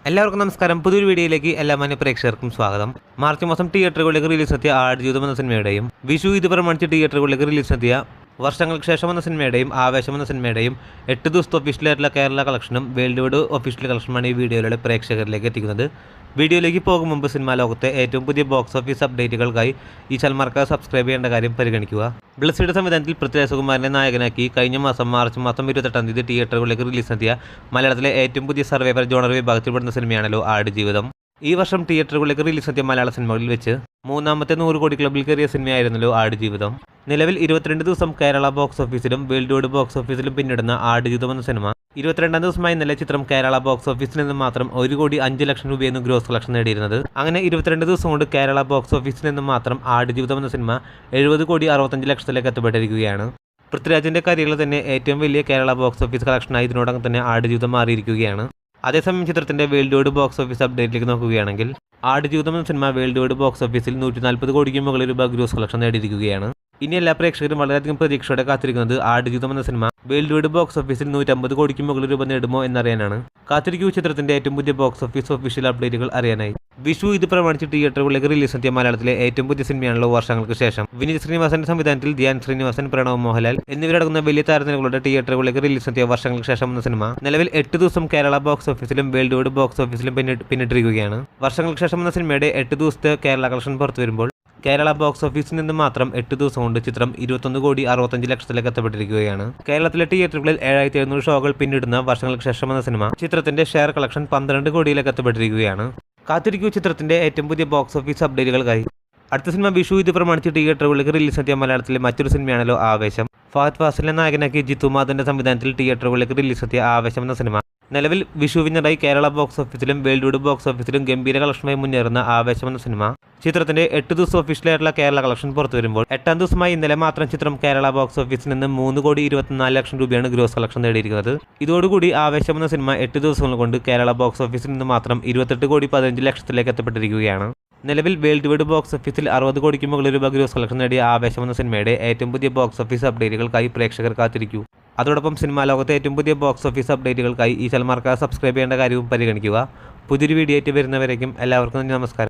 എല്ലാവർക്കും നമസ്കാരം. പുതിയൊരു വീഡിയോയിലേക്ക് എല്ലാ മാന്യ പ്രേക്ഷകർക്കും സ്വാഗതം. മാർച്ച് മാസം തിയേറ്ററുകളിലേക്ക് റിലീസെത്തിയ ആടുജീവിതം എന്ന സിനിമയുടെയും വിഷു ഇത് പ്രമാണിച്ച് തിയേറ്ററുകളിലേക്ക് റിലീസെത്തിയ വർഷങ്ങൾക്ക് ശേഷം എന്ന സിനിമയുടെയും ആവേശം എന്ന സിനിമയുടെയും 8 ദിവസത്തെ ഒഫീഷ്യലായിട്ടുള്ള കേരള കളക്ഷനും വേൾഡ് വൈഡ് ഒഫീഷ്യൽ കളക്ഷനുമാണ് ഈ വീഡിയോയിലൂടെ പ്രേക്ഷകരിലേക്ക് എത്തിക്കുന്നത്. വീഡിയോയിലേക്ക് പോകും മുമ്പ് സിനിമാ ലോകത്തെ ഏറ്റവും പുതിയ ബോക്സ് ഓഫീസ് അപ്ഡേറ്റുകൾക്കായി ഈ ചാനൽ സബ്സ്ക്രൈബ് ചെയ്യേണ്ട കാര്യം പരിഗണിക്കുക. ബ്ലസ്സിയുടെ സംവിധാനത്തിൽ പൃഥ്വിരാജ് സുകുമാരനെ നായകനാക്കി കഴിഞ്ഞ മാർച്ച് മാസം 28-ാം തീയതി തിയേറ്ററുകളിലേക്ക് റിലീസെത്തിയ മലയാളത്തിലെ ഏറ്റവും പുതിയ സർവൈവർ ജോണർ വിഭാഗത്തിൽപ്പെടുന്ന സിനിമയാണല്ലോ ആടുജീവിതം. ഈ വർഷം തിയേറ്ററുകളിലേക്ക് റിലീസെത്തിയ മലയാള സിനിമകളിൽ വെച്ച് മൂന്നാമത്തെ 100 കോടി ക്ലബിൽ കയറിയ സിനിമയായിരുന്നല്ലോ ആടുജീവിതം. നിലവിൽ 22 ദിവസം കേരള ബോക്സ് ഓഫീസിലും വേൾഡ് വൈഡ് ബോക്സ് ഓഫീസിലും പിന്നിടുന്ന ആടുജീവിതം എന്ന സിനിമ 22-ാം ദിവസമായി ഇന്നലെ ചിത്രം കേരള ബോക്സ് ഓഫീസിൽ നിന്ന് മാത്രം 1,05,00,000 രൂപയെന്ന് ഗ്രോസ് കളക്ഷൻ നേടിയിരുന്നത്. അങ്ങനെ 22 ദിവസം കൊണ്ട് കേരള ബോക്സ് ഓഫീസിൽ നിന്ന് മാത്രം ആടുജീവിതം എന്ന സിനിമ 70,65,00,000 എത്തപ്പെട്ടിരിക്കുകയാണ്. പൃഥ്വിരാജിന്റെ കരിയറിൽ തന്നെ ഏറ്റവും വലിയ കേരള ബോക്സ് ഓഫീസ് കളക്ഷനായി ഇതിനോടകം തന്നെ ആടുജീവിതം മാറിയിരിക്കുകയാണ്. അതേസമയം ചിത്രത്തിന്റെ വേൾഡ് വൈഡ് ബോക്സ് ഓഫീസ് അപ്ഡേറ്റിലേക്ക് നോക്കുകയാണെങ്കിൽ ആടുജീവിതം എന്ന സിനിമ വേൾഡ് വൈഡ് ബോക്സ് ഓഫീസിൽ 140 കോടിക്ക് മുകളിൽ രൂപ ഗ്രോസ് കളക്ഷൻ നേടിയിരിക്കുകയാണ്. ഇനി എല്ലാ പ്രേക്ഷകരും വളരെയധികം പ്രതീക്ഷയോടെ കാത്തിരിക്കുന്നത് ആടുജീവിതം എന്ന സിനിമ വേൾഡ് വൈഡ് ബോക്സ് ഓഫീസിൽ 150 കോടിക്ക് മുകളിൽ രൂപ നേടുമോ എന്നറിയാനാണ്. കാത്തിരിക്കൂ ചിത്രത്തിന്റെ ഏറ്റവും പുതിയ ബോക്സ് ഓഫീസ് ഒഫീഷ്യൽ അപ്ഡേറ്റുകൾ അറിയാനായി. വിഷു ഇത് പ്രമാണിച്ച് തിയേറ്ററുകളിലേക്ക് റിലീസെത്തിയ മലയാളത്തിലെ ഏറ്റവും പുതിയ സിനിമയാണല്ലോ വർഷങ്ങൾക്ക് ശേഷം. വിനീത് ശ്രീനിവാസന്റെ സംവിധാനത്തിൽ ധ്യാൻ ശ്രീനിവാസൻ, പ്രണവ് മോഹൻലാൽ എന്നിവരടങ്ങുന്ന വലിയ താരനിരകളുടെ തിയേറ്ററുകളിലേക്ക് റിലീസെത്തിയ വർഷങ്ങൾക്ക് ശേഷം എന്ന സിനിമ നിലവിൽ 8 ദിവസം കേരള ബോക്സ് ഓഫീസിലും വേൾഡ് വൈഡ് ബോക്സ് ഓഫീസിലും പിന്നിട്ടിരിക്കുകയാണ്. വർഷങ്ങൾക്ക് ശേഷം എന്ന സിനിമയുടെ 8 ദിവസത്തെ കേരള കളക്ഷൻ പുറത്തു വരുമ്പോൾ കേരള ബോക്സ് ഓഫീസിൽ നിന്ന് മാത്രം 8 ദിവസം കൊണ്ട് ചിത്രം 21,65,00,000 എത്തപ്പെട്ടിരിക്കുകയാണ്. കേരളത്തിലെ തിയേറ്ററുകളിൽ 7,700 ഷോകൾ പിന്നിടുന്ന വർഷങ്ങൾക്ക് ശേഷം എന്ന സിനിമ ചിത്രത്തിന്റെ ഷെയർ കളക്ഷൻ 12 കോടിയിലേക്ക് എത്തപ്പെട്ടിരിക്കുകയാണ്. കാത്തിരിക്കൂ ചിത്രത്തിന്റെ ഏറ്റവും പുതിയ ബോക്സ് ഓഫീസ് അപ്ഡേറ്റുകൾക്കായി. അടുത്ത സിനിമ വിഷു ഇത് പ്രമാണിച്ച് തിയേറ്ററുകളിലേക്ക് റിലീസെത്തിയ മലയാളത്തിലെ മറ്റൊരു സിനിമയാണല്ലോ ആവേശം. ഫഹദ് ഫാസിലിനെ നായകനാക്കി ജിത്തു മാധവന്റെ സംവിധാനത്തിൽ തിയേറ്ററുകളിലേക്ക് റിലീസെത്തിയ ആവേശം എന്ന സിനിമ നിലവിൽ വിഷു വിന്നറായി കേരള ബോക്സ് ഓഫീസിലും വേൾഡ് വൈഡ് ബോക്സ് ഓഫീസിലും ഗംഭീര കളക്ഷനുമായി മുന്നേറുന്ന ആവേശം എന്ന സിനിമ ചിത്രത്തിന്റെ 8 ദിവസം ഒഫീഷ്യലായിട്ടുള്ള കേരള കളക്ഷൻ പുറത്തു വരുമ്പോൾ 8-ാം ദിവസമായി ഇന്നലെ മാത്രം ചിത്രം കേരള ബോക്സ് ഓഫീസിൽ നിന്ന് 3,24,00,000 രൂപയാണ് ഗ്രോസ് കളക്ഷൻ നേടിയിരിക്കുന്നത്. ഇതോടുകൂടി ആവേശം എന്ന സിനിമ 8 ദിവസങ്ങൾ കൊണ്ട് കേരള ബോക്സ് ഓഫീസിൽ നിന്ന് മാത്രം 28,15,00,000 എത്തപ്പെട്ടിരിക്കുകയാണ്. നിലവിൽ വേൾഡ് വൈഡ് ബോക്സ് ഓഫീസിൽ 60 കോടിക്ക് മുകളിൽ രൂപ ഗ്രോസ് കളക്ഷൻ നേടിയ ആവേശം എന്ന സിനിമയുടെ ഏറ്റവും പുതിയ ബോക്സ് ഓഫീസ് അപ്ഡേറ്റുകൾക്കായി പ്രേക്ഷകർ കാത്തിരിക്കൂ. അതോടൊപ്പം സിനിമാ ലോകത്തെ ഏറ്റവും പുതിയ ബോക്സ് ഓഫീസ് അപ്ഡേറ്റുകൾക്കായി ഈ ചാനൽ സബ്സ്ക്രൈബ് ചെയ്യേണ്ട കാര്യവും പരിഗണിക്കുക. പുതിയൊരു വീഡിയോ ആയിട്ട് വരുന്നവരേക്കും എല്ലാവർക്കും നമസ്കാരം.